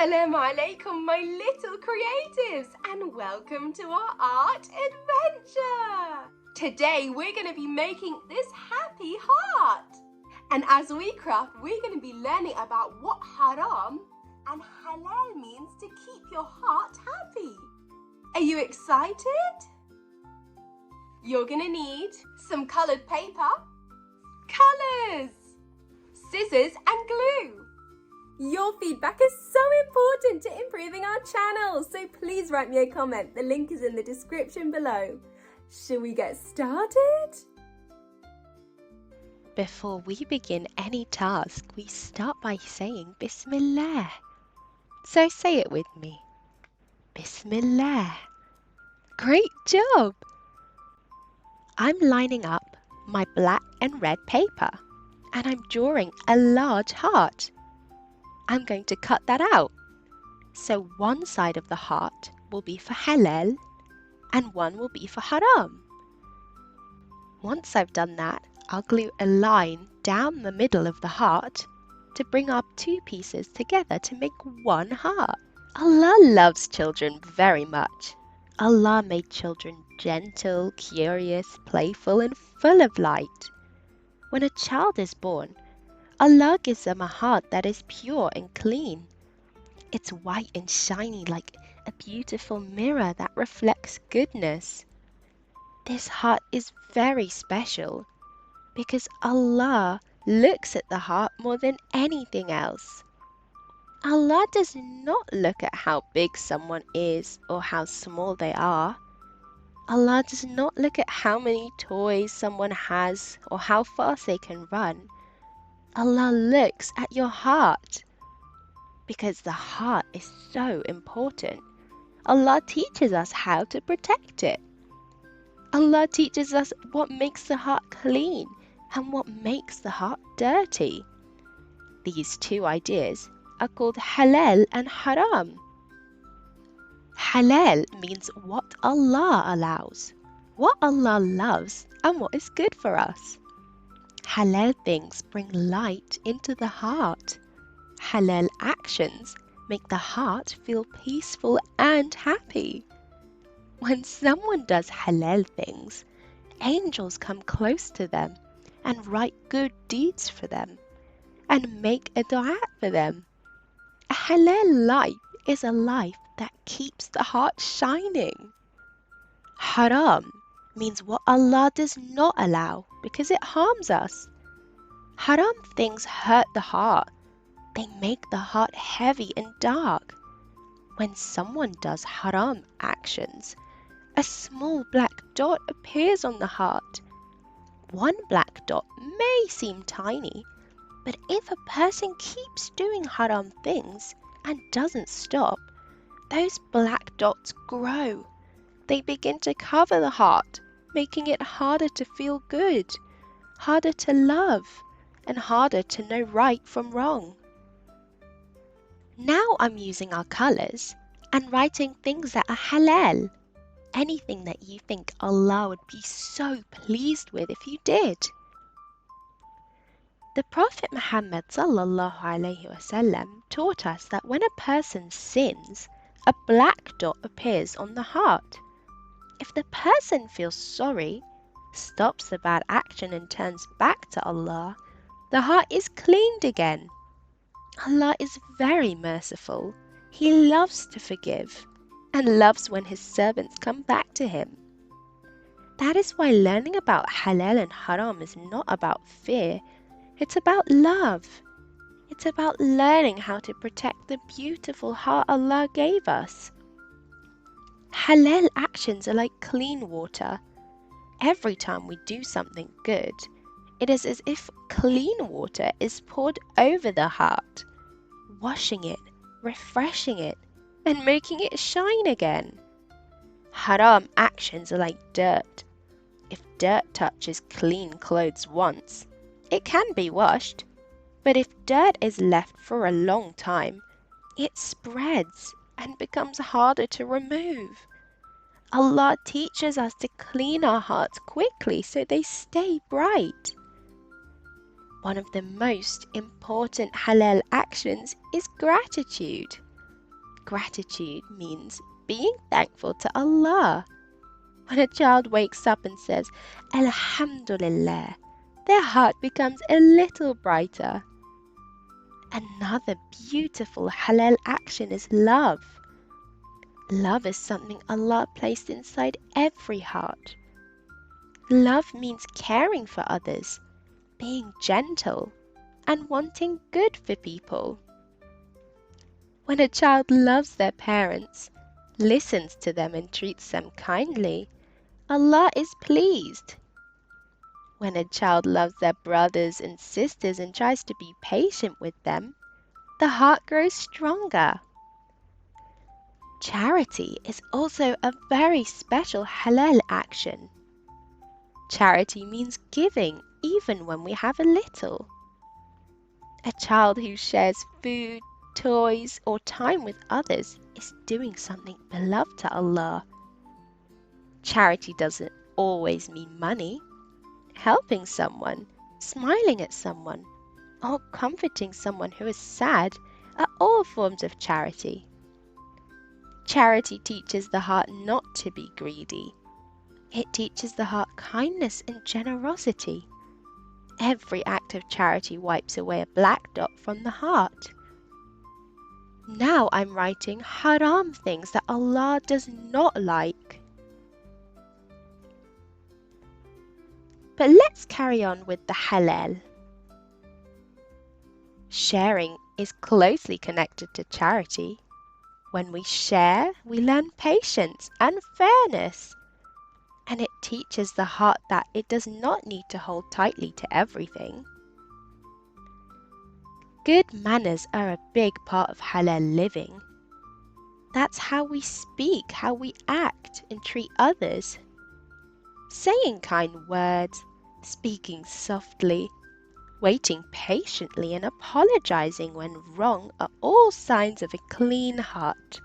Assalamu alaikum, my little creatives, and welcome to our art adventure. Today we're going to be making this happy heart. And as we craft, we're going to be learning about what haram and halal means to keep your heart happy. Are you excited? You're going to need some coloured paper, colours, scissors and glue. Your feedback is so important to improving our channel, so please write me a comment. The link is in the description below. Shall we get started? Before we begin any task, we start by saying Bismillah. So say it with me. Bismillah. Great job! I'm lining up my black and red paper and I'm drawing a large heart. I'm going to cut that out. So one side of the heart will be for halal and one will be for haram. Once I've done that, I'll glue a line down the middle of the heart to bring our two pieces together to make one heart. Allah loves children very much. Allah made children gentle, curious, playful and full of light. When a child is born, Allah gives them a heart that is pure and clean. It's white and shiny like a beautiful mirror that reflects goodness. This heart is very special because Allah looks at the heart more than anything else. Allah does not look at how big someone is or how small they are. Allah does not look at how many toys someone has or how fast they can run. Allah looks at your heart because the heart is so important. Allah teaches us how to protect it. Allah teaches us what makes the heart clean and what makes the heart dirty. These two ideas are called halal and haram. Halal means what Allah allows, what Allah loves and what is good for us. Halal things bring light into the heart. Halal actions make the heart feel peaceful and happy. When someone does halal things, angels come close to them and write good deeds for them and make a dua for them. A halal life is a life that keeps the heart shining. Haram means what Allah does not allow because it harms us. Haram things hurt the heart. They make the heart heavy and dark. When someone does haram actions, a small black dot appears on the heart. One black dot may seem tiny, but if a person keeps doing haram things and doesn't stop, those black dots grow. They begin to cover the heart, making it harder to feel good, harder to love, and harder to know right from wrong. Now I'm using our colours and writing things that are halal, anything that you think Allah would be so pleased with if you did. The Prophet Muhammad ﷺ taught us that when a person sins, a black dot appears on the heart. If the person feels sorry, stops the bad action and turns back to Allah, the heart is cleaned again. Allah is very merciful. He loves to forgive and loves when His servants come back to Him. That is why learning about halal and haram is not about fear. It's about love. It's about learning how to protect the beautiful heart Allah gave us. Halal actions are like clean water. Every time we do something good, it is as if clean water is poured over the heart, washing it, refreshing it, and making it shine again. Haram actions are like dirt. If dirt touches clean clothes once, it can be washed, but if dirt is left for a long time, it spreads and becomes harder to remove. Allah teaches us to clean our hearts quickly so they stay bright. One of the most important halal actions is gratitude. Gratitude means being thankful to Allah. When a child wakes up and says, Alhamdulillah, their heart becomes a little brighter. Another beautiful halal action is love. Love is something Allah placed inside every heart. Love means caring for others, being gentle, and wanting good for people. When a child loves their parents, listens to them and treats them kindly, Allah is pleased. When a child loves their brothers and sisters and tries to be patient with them, the heart grows stronger. Charity is also a very special halal action. Charity means giving even when we have a little. A child who shares food, toys, or time with others is doing something beloved to Allah. Charity doesn't always mean money. Helping someone, smiling at someone, or comforting someone who is sad are all forms of charity. Charity teaches the heart not to be greedy. It teaches the heart kindness and generosity. Every act of charity wipes away a black dot from the heart. Now I'm writing haram things that Allah does not like. But let's carry on with the halal. Sharing is closely connected to charity. When we share, we learn patience and fairness. And it teaches the heart that it does not need to hold tightly to everything. Good manners are a big part of halal living. That's how we speak, how we act and treat others. Saying kind words, speaking softly, waiting patiently and apologizing when wrong are all signs of a clean heart.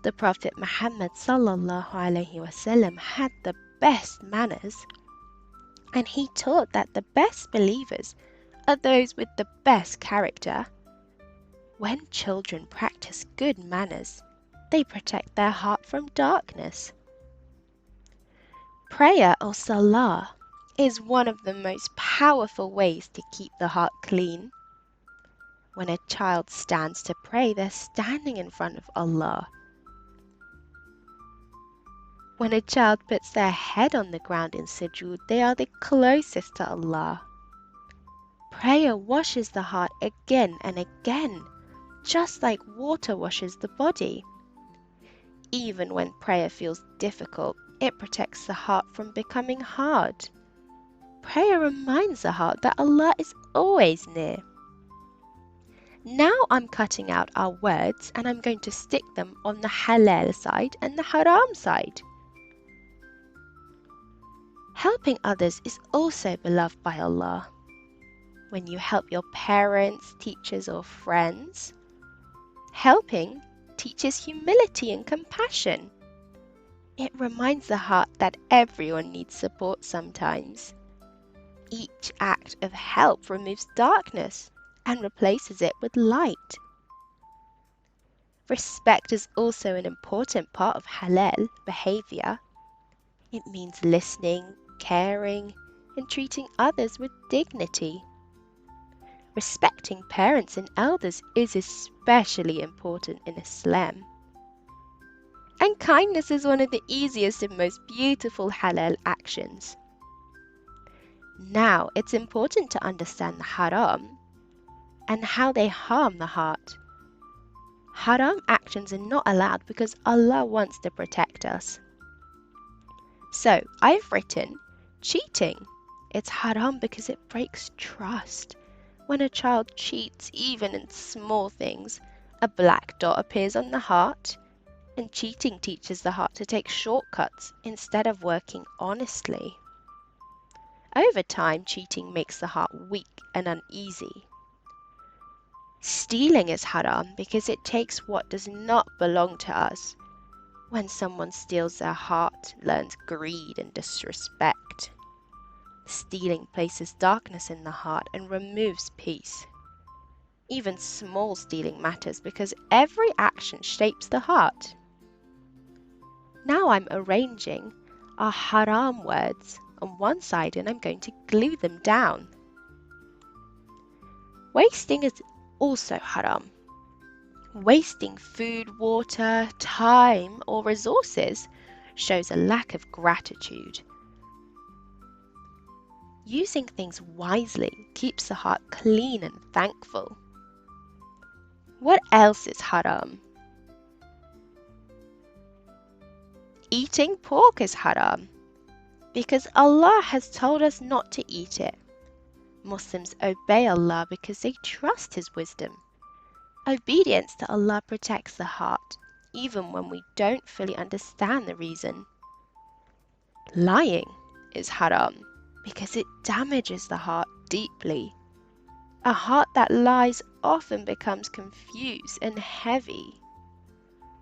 The Prophet Muhammad ﷺ had the best manners, and he taught that the best believers are those with the best character. When children practice good manners, they protect their heart from darkness. Prayer or salah is one of the most powerful ways to keep the heart clean. When a child stands to pray, they're standing in front of Allah. When a child puts their head on the ground in sujood, they are the closest to Allah. Prayer washes the heart again and again, just like water washes the body. Even when prayer feels difficult, it protects the heart from becoming hard. Prayer reminds the heart that Allah is always near. Now I'm cutting out our words and I'm going to stick them on the halal side and the haram side. Helping others is also beloved by Allah. When you help your parents, teachers, or friends, helping teaches humility and compassion. It reminds the heart that everyone needs support sometimes. Each act of help removes darkness and replaces it with light. Respect is also an important part of halal behavior. It means listening, caring, and treating others with dignity. Respecting parents and elders is especially important in Islam. And kindness is one of the easiest and most beautiful halal actions. Now it's important to understand the haram and how they harm the heart. Haram actions are not allowed because Allah wants to protect us. So I've written cheating. It's haram because it breaks trust. When a child cheats, even in small things, a black dot appears on the heart, and cheating teaches the heart to take shortcuts instead of working honestly. Over time, cheating makes the heart weak and uneasy. Stealing is haram because it takes what does not belong to us. When someone steals, their heart learns greed and disrespect. Stealing places darkness in the heart and removes peace. Even small stealing matters because every action shapes the heart. Now I'm arranging our haram words on one side and I'm going to glue them down. Wasting is also haram. Wasting food, water, time, or resources shows a lack of gratitude. Using things wisely keeps the heart clean and thankful. What else is haram? Eating pork is haram because Allah has told us not to eat it. Muslims obey Allah because they trust His wisdom. Obedience to Allah protects the heart, even when we don't fully understand the reason. Lying is haram because it damages the heart deeply. A heart that lies often becomes confused and heavy.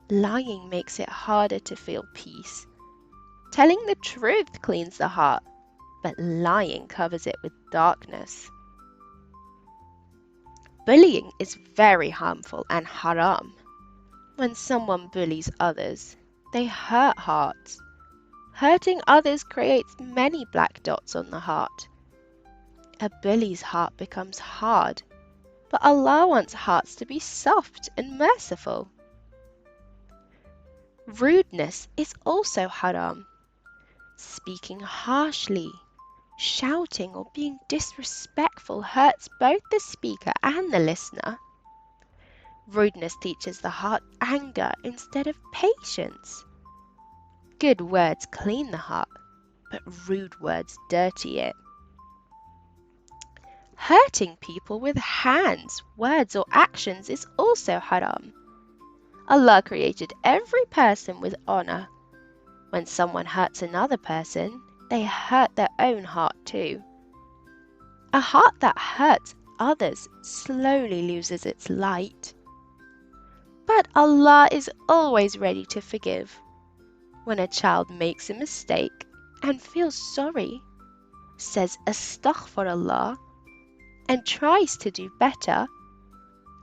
Lying makes it harder to feel peace. Telling the truth cleans the heart, but lying covers it with darkness. Bullying is very harmful and haram. When someone bullies others, they hurt hearts. Hurting others creates many black dots on the heart. A bully's heart becomes hard, but Allah wants hearts to be soft and merciful. Rudeness is also haram. Speaking harshly, shouting or being disrespectful hurts both the speaker and the listener. Rudeness teaches the heart anger instead of patience. Good words clean the heart, but rude words dirty it. Hurting people with hands, words or actions is also haram. Allah created every person with honor. When someone hurts another person, they hurt their own heart too. A heart that hurts others slowly loses its light. But Allah is always ready to forgive. When a child makes a mistake and feels sorry, says astaghfirullah, and tries to do better,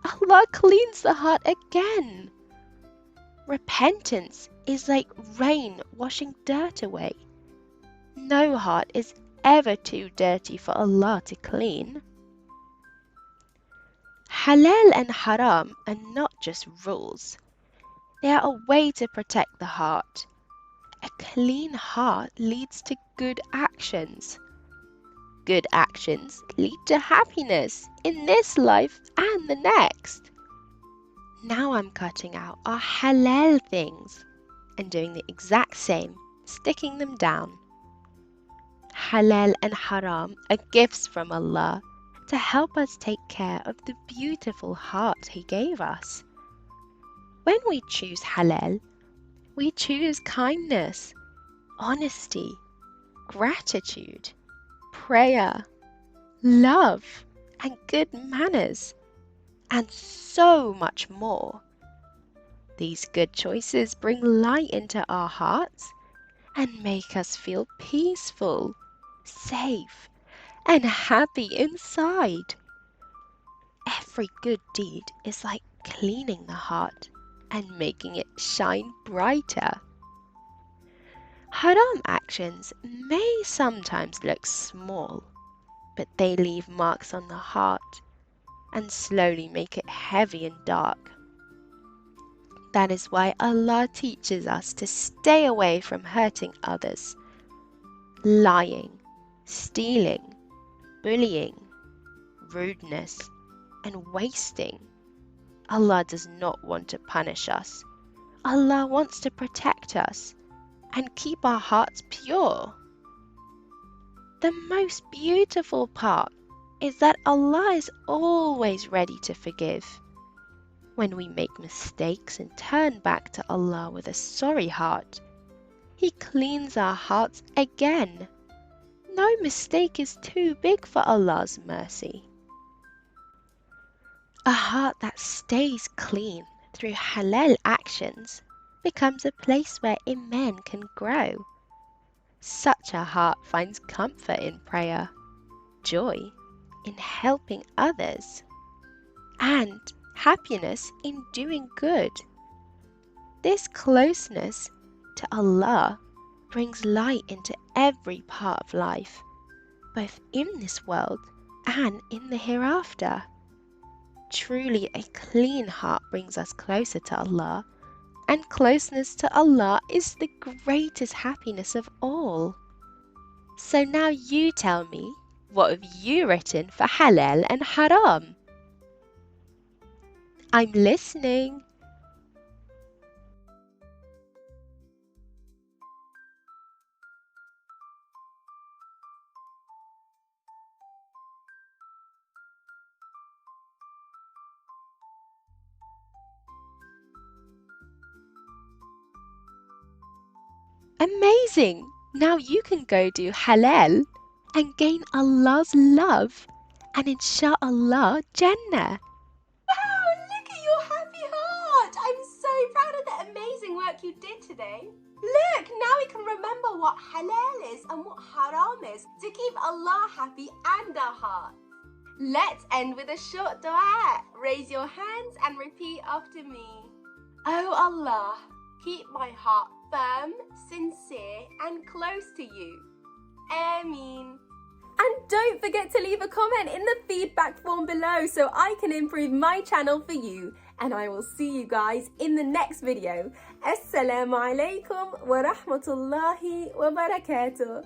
Allah cleans the heart again. Repentance is like rain washing dirt away. No heart is ever too dirty for Allah to clean. Halal and haram are not just rules. They are a way to protect the heart. A clean heart leads to good actions. Good actions lead to happiness in this life and the next. Now I'm cutting out our halal things and doing the exact same, sticking them down. Halal and haram are gifts from Allah to help us take care of the beautiful heart He gave us. When we choose halal, we choose kindness, honesty, gratitude, prayer, love, and good manners, and so much more. These good choices bring light into our hearts and make us feel peaceful, safe, and happy inside. Every good deed is like cleaning the heart and making it shine brighter. Haram actions may sometimes look small, but they leave marks on the heart and slowly make it heavy and dark. That is why Allah teaches us to stay away from hurting others, lying, stealing, bullying, rudeness, and wasting. Allah does not want to punish us. Allah wants to protect us and keep our hearts pure. The most beautiful part is that Allah is always ready to forgive. When we make mistakes and turn back to Allah with a sorry heart, He cleans our hearts again. No mistake is too big for Allah's mercy. A heart that stays clean through halal actions becomes a place where Iman can grow. Such a heart finds comfort in prayer, joy in helping others, and happiness in doing good. This closeness to Allah brings light into every part of life, both in this world and in the hereafter. Truly, a clean heart brings us closer to Allah, and closeness to Allah is the greatest happiness of all. So now you tell me, what have you written for halal and haram? I'm listening. Amazing! Now you can go do halal and gain Allah's love and inshallah Jannah. Wow, look at your happy heart. I'm so proud of the amazing work you did today. Look, now we can remember what halal is and what haram is to keep Allah happy and our hearts. Let's end with a short dua. Raise your hands and repeat after me. Oh Allah, keep my heart firm, sincere and close to you. Ameen. And don't forget to leave a comment in the feedback form below so I can improve my channel for you. And I will see you guys in the next video. Assalamu alaikum wa rahmatullahi wa barakatuh.